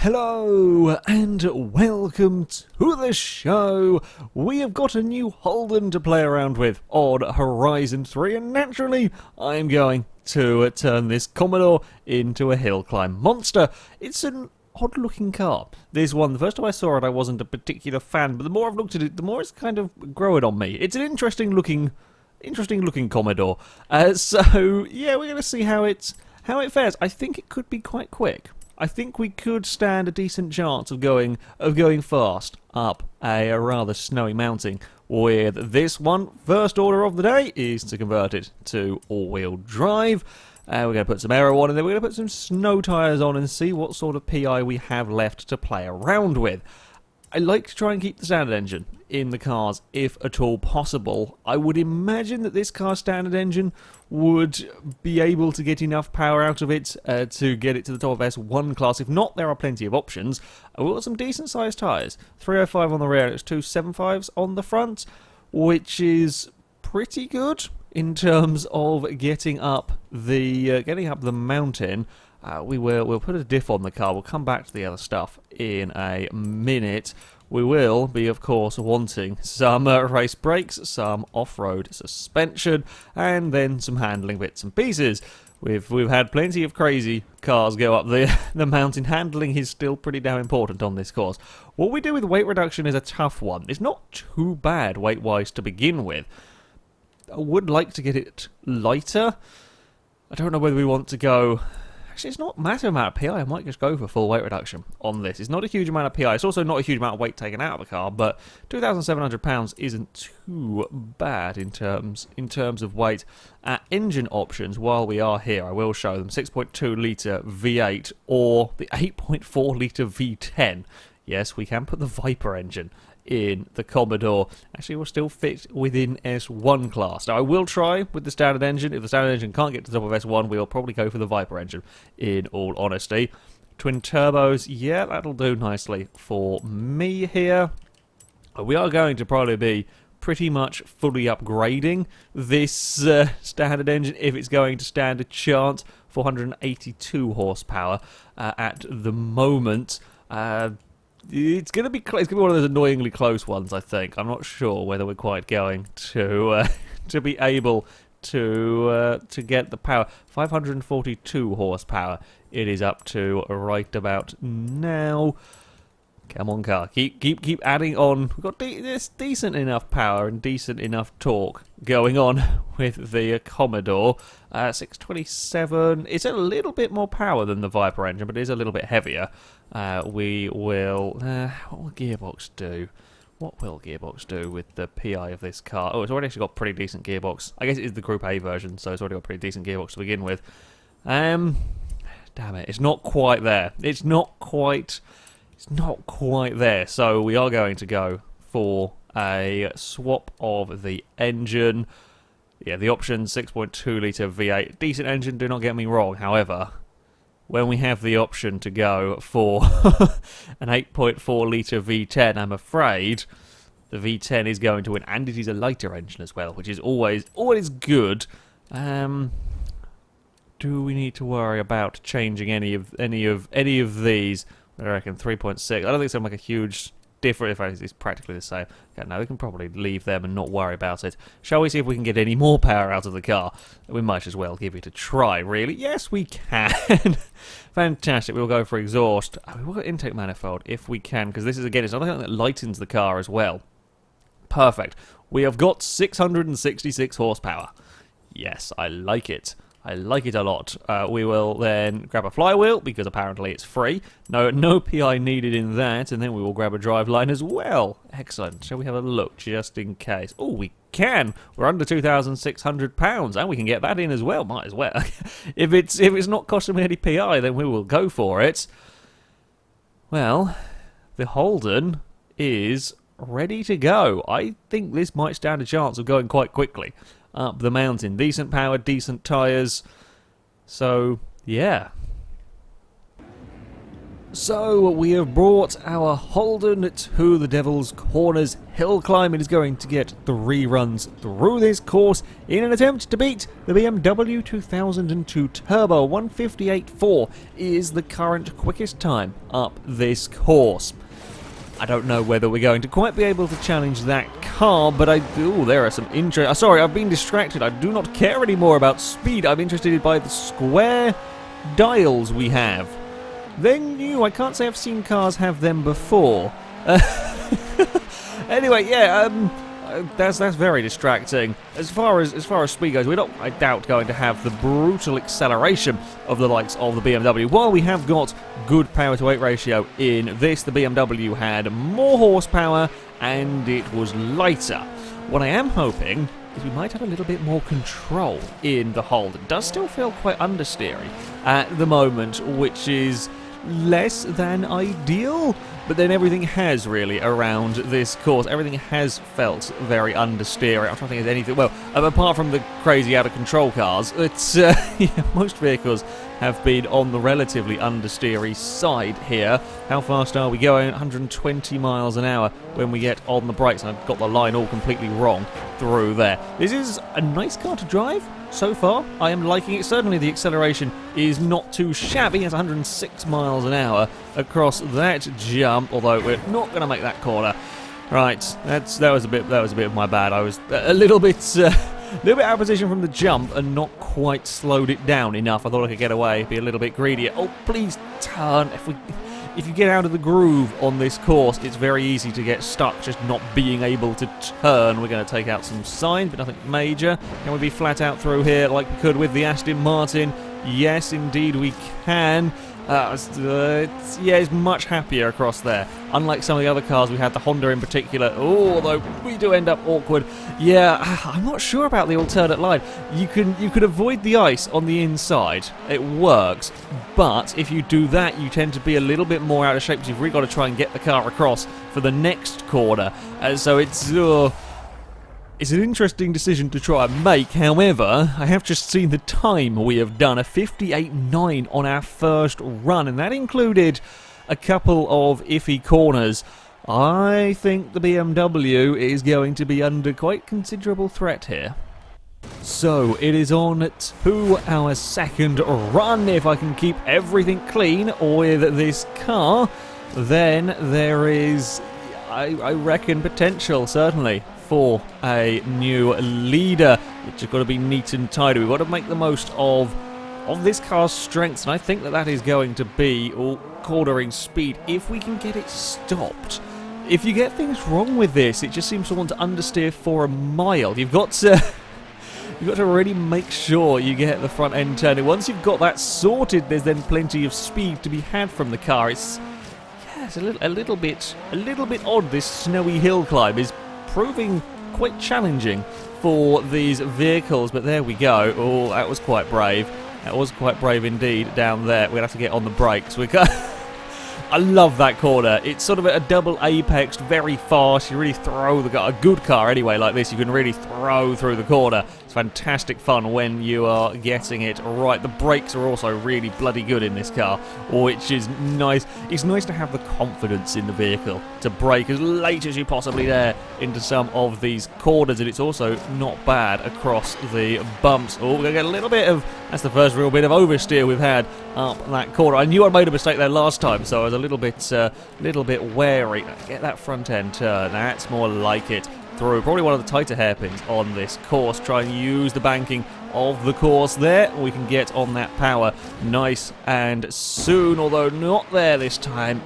Hello and welcome to the show. We have got a new Holden to play around with on Horizon 3, and naturally I'm going to turn this Commodore into a hill climb monster. It's an odd looking car. This one, the first time I saw it I wasn't a particular fan, but the more I've looked at it the more it's kind of growing on me. It's an interesting looking Commodore. So yeah, we're going to see how it fares. I think it could be quite quick. I think we could stand a decent chance of going fast up a rather snowy mountain with this one. First order of the day is to convert it to all-wheel drive. We're going to put some aero on, and then we're going to put some snow tyres on and see what sort of PI we have left to play around with. I like to try and keep the standard engine in the cars if at all possible. I would imagine that this car's standard engine would be able to get enough power out of it to get it to the top of S1 class. If not, there are plenty of options. We've got some decent sized tyres. 305 on the rear and it's 275s on the front, which is pretty good in terms of getting up the mountain. We'll put a diff on the car. We'll come back to the other stuff in a minute. We will be, of course, wanting some race brakes, some off-road suspension, and then some handling bits and pieces. We've had plenty of crazy cars go up the mountain. Handling is still pretty damn important on this course. What we do with weight reduction is a tough one. It's not too bad weight-wise to begin with. I would like to get it lighter. I don't know whether we want to go... Actually, it's not a massive amount of PI. I might just go for full weight reduction on this. It's not a huge amount of PI. It's also not a huge amount of weight taken out of the car, but £2,700 isn't too bad in terms of weight. Engine options, while we are here, I will show them. 6.2 litre V8 or the 8.4 litre V10. Yes, we can put the Viper engine in the Commodore. Actually, will still fit within S1 class. Now, I will try with the standard engine. If the standard engine can't get to the top of S1, we'll probably go for the Viper engine, in all honesty. Twin turbos, yeah, that'll do nicely for me here. We are going to probably be pretty much fully upgrading this standard engine if it's going to stand a chance. 482 horsepower at the moment. It's gonna be one of those annoyingly close ones, I think. I'm not sure whether we're quite going to be able to get the power. 542 horsepower it is up to right about now. Come on, car. Keep adding on. We've got this decent enough power and decent enough torque going on with the Commodore. 627. It's a little bit more power than the Viper engine, but it is a little bit heavier. We will... what will gearbox do? What will gearbox do with the PI of this car? Oh, it's already actually got pretty decent gearbox. I guess it is the Group A version, so it's already got a pretty decent gearbox to begin with. Damn it. It's not quite there. It's not quite there, so we are going to go for a swap of the engine. Yeah, the option 6.2 litre V8. Decent engine, do not get me wrong. However, when we have the option to go for an 8.4 litre V10, I'm afraid the V10 is going to win, and it is a lighter engine as well, which is always good. Do we need to worry about changing any of these? I reckon 3.6. I don't think it's going to make a huge difference. In fact, it's practically the same. Okay, no, we can probably leave them and not worry about it. Shall we see if we can get any more power out of the car? We might as well give it a try, really. Yes, we can. Fantastic. We'll go for exhaust. We will go intake manifold if we can, because this is, again, it's another thing that lightens the car as well. Perfect. We have got 666 horsepower. Yes, I like it. I like it a lot. We will then grab a flywheel, because apparently it's free. No PI needed in that, and then we will grab a driveline as well. Excellent. Shall we have a look, just in case? Oh, we can. We're under £2,600, and we can get that in as well. Might as well. If it's not costing me any PI, then we will go for it. Well, the Holden is ready to go. I think this might stand a chance of going quite quickly up the mountain. Decent power, decent tyres. So, yeah. So we have brought our Holden to the Devil's Corners hill climb. It is going to get 3 runs through this course in an attempt to beat the BMW 2002 Turbo. 1:58.4 is the current quickest time up this course. I don't know whether we're going to quite be able to challenge that car, but there are some interest. Sorry, I've been distracted. I do not care anymore about speed. I'm interested by the square dials we have. They're new. I can't say I've seen cars have them before. Anyway, yeah, that's very distracting. As far as speed goes, we're not, I doubt, going to have the brutal acceleration of the likes of the BMW. While we have got good power to weight ratio in this, the BMW had more horsepower and it was lighter. What I am hoping is we might have a little bit more control in the Holden. It does still feel quite understeery at the moment, which is less than ideal, but then everything has really around this course. Everything has felt very understeery. I'm trying to think of anything. Well, apart from the crazy out of control cars, it's yeah, most vehicles have been on the relatively understeery side here. How fast are we going? 120 miles an hour when we get on the brakes. I've got the line all completely wrong through there. This is a nice car to drive so far. I am liking it. Certainly the acceleration is not too shabby. It's 106 miles an hour across that jump, although we're not going to make that corner. Right, that was a bit of my bad. I was a little bit out of position from the jump and not quite slowed it down enough. I thought I could get away, be a little bit greedier. Oh, please turn. If you get out of the groove on this course, it's very easy to get stuck just not being able to turn. We're going to take out some signs, but nothing major. Can we be flat out through here like we could with the Aston Martin? Yes, indeed we can. Yeah, it's much happier across there. Unlike some of the other cars we had, the Honda in particular. Oh, although we do end up awkward. Yeah, I'm not sure about the alternate line. You could avoid the ice on the inside. It works. But if you do that, you tend to be a little bit more out of shape because you've really got to try and get the car across for the next corner. So it's an interesting decision to try and make. However, I have just seen the time we have done, a 58.9 on our first run, and that included a couple of iffy corners. I think the BMW is going to be under quite considerable threat here. So it is on to our second run. If I can keep everything clean with this car, then there is, I reckon, potential, certainly, for a new leader. It's just got to be neat and tidy. We've got to make the most of this car's strengths, and I think that is going to be all cornering speed if we can get it stopped. If you get things wrong with this, it just seems to want to understeer for a mile. You've got to really make sure you get the front end turning. Once you've got that sorted, there's then plenty of speed to be had from the car. It's a little bit odd. This snowy hill climb is proving quite challenging for these vehicles, but there we go. Oh, that was quite brave. That was quite brave indeed down there. We're going to have to get on the brakes. I love that corner. It's sort of a double apex, very fast. You really throw a good car anyway like this, you can really throw through the corner. It's fantastic fun when you are getting it right. The brakes are also really bloody good in this car, which is nice. It's nice to have the confidence in the vehicle to brake as late as you possibly dare into some of these corners, and it's also not bad across the bumps. Oh, we're going to get a little bit of, that's the first real bit of oversteer we've had up that corner. I knew I made a mistake there last time, so I was a little bit wary. Get that front end turn. That's more like it through. Probably one of the tighter hairpins on this course. Try and use the banking of the course there. We can get on that power nice and soon, although not there this time.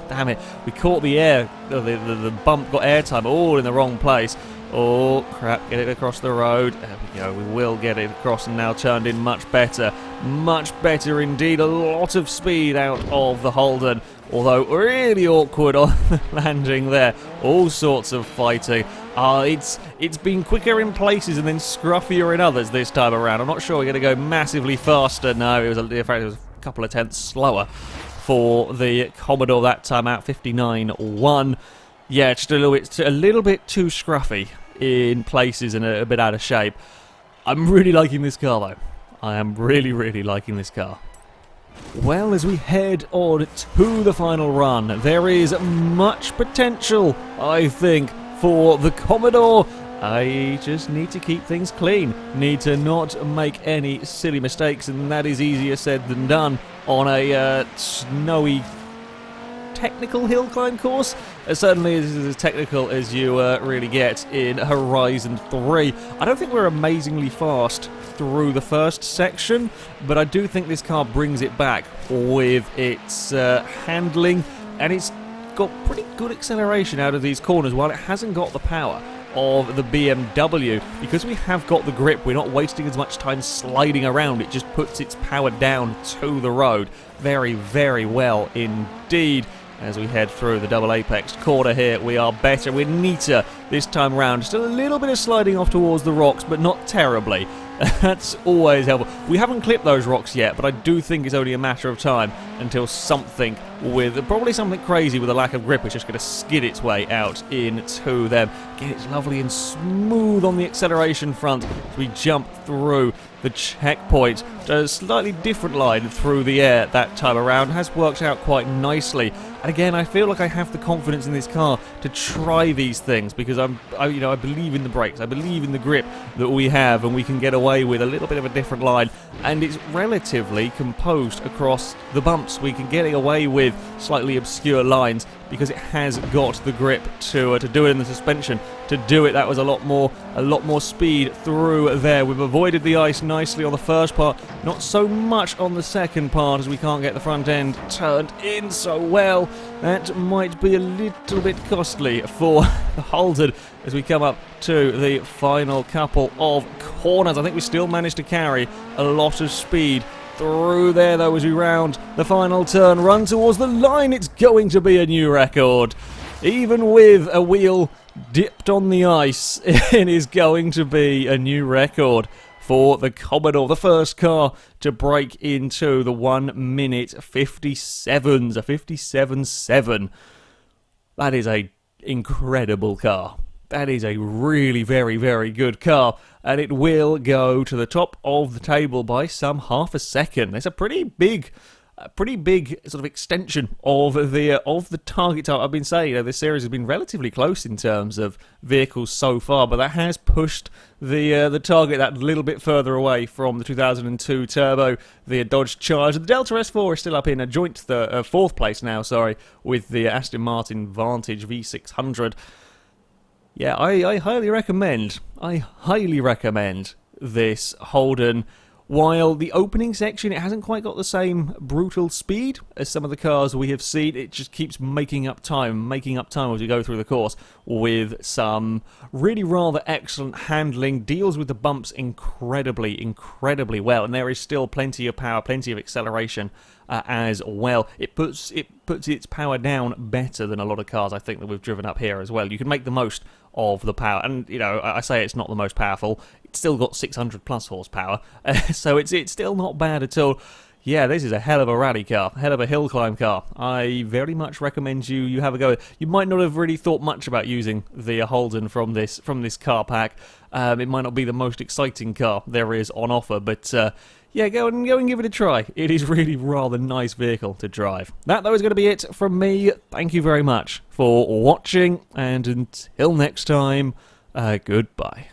Damn it. We caught the air. The bump got airtime all in the wrong place. Oh, crap. Get it across the road. There we go. We will get it across and now turned in much better. Much better indeed. A lot of speed out of the Holden. Although really awkward on the landing there. All sorts of fighting. It's been quicker in places and then scruffier in others this time around. I'm not sure we're going to go massively faster. No, in fact, it was a couple of tenths slower for the Commodore that time out. 59.1. Yeah, just a little bit too scruffy in places and a bit out of shape. I'm really liking this car though. I am really liking this car. Well, as we head on to the final run, there is much potential, I think, for the Commodore. I just need to keep things clean, need to not make any silly mistakes, and that is easier said than done on a snowy technical hill climb course. Certainly as technical as you really get in Horizon 3. I don't think we're amazingly fast through the first section, but I do think this car brings it back with its handling, and it's got pretty good acceleration out of these corners while it hasn't got the power of the BMW. Because we have got the grip, we're not wasting as much time sliding around, it just puts its power down to the road very, very well indeed. As we head through the double apex corner here, we are better, we're neater this time around. Just a little bit of sliding off towards the rocks, but not terribly. That's always helpful. We haven't clipped those rocks yet, but I do think it's only a matter of time until something with, probably something crazy with a lack of grip, is just going to skid its way out into them. Again, it's lovely and smooth on the acceleration front as we jump through the checkpoint. A slightly different line through the air that time around has worked out quite nicely. And again, I feel like I have the confidence in this car to try these things because I believe in the brakes, I believe in the grip that we have, and we can get away with a little bit of a different line. And it's relatively composed across the bumps. We can get away with slightly obscure lines because it has got the grip to do it in the suspension. To do it, that was a lot more speed through there. We've avoided the ice nicely on the first part, not so much on the second part as we can't get the front end turned in so well. That might be a little bit costly for the Holden as we come up to the final couple of corners. I think we still managed to carry a lot of speed through there though as we round the final turn, run towards the line. It's going to be a new record. Even with a wheel dipped on the ice, it is going to be a new record for the Commodore. The first car to break into the 1 minute 57s, a 57.7. That is a incredible car. That is a really very, very good car, and it will go to the top of the table by some half a second. There's a pretty big sort of extension of the target. I've been saying, this series has been relatively close in terms of vehicles so far, but that has pushed the target that little bit further away from the 2002 Turbo, the Dodge Charger. The Delta S4 is still up in a joint fourth place now, with the Aston Martin Vantage V600. Yeah, I highly recommend this Holden. While the opening section, it hasn't quite got the same brutal speed as some of the cars we have seen. It just keeps making up time as we go through the course with some really rather excellent handling. Deals with the bumps incredibly, incredibly well, and there is still plenty of power, plenty of acceleration as well. It puts its power down better than a lot of cars I think that we've driven up here as well. You can make the most of the power, and I say it's not the most powerful. It's still got 600 plus horsepower, so it's still not bad at all. Yeah, this is a hell of a rally car, hell of a hill climb car. I very much recommend you have a go. You might not have really thought much about using the Holden from this car pack. It might not be the most exciting car there is on offer, but yeah, go and give it a try. It is really rather nice vehicle to drive. That though is going to be it from me. Thank you very much for watching, and until next time, goodbye.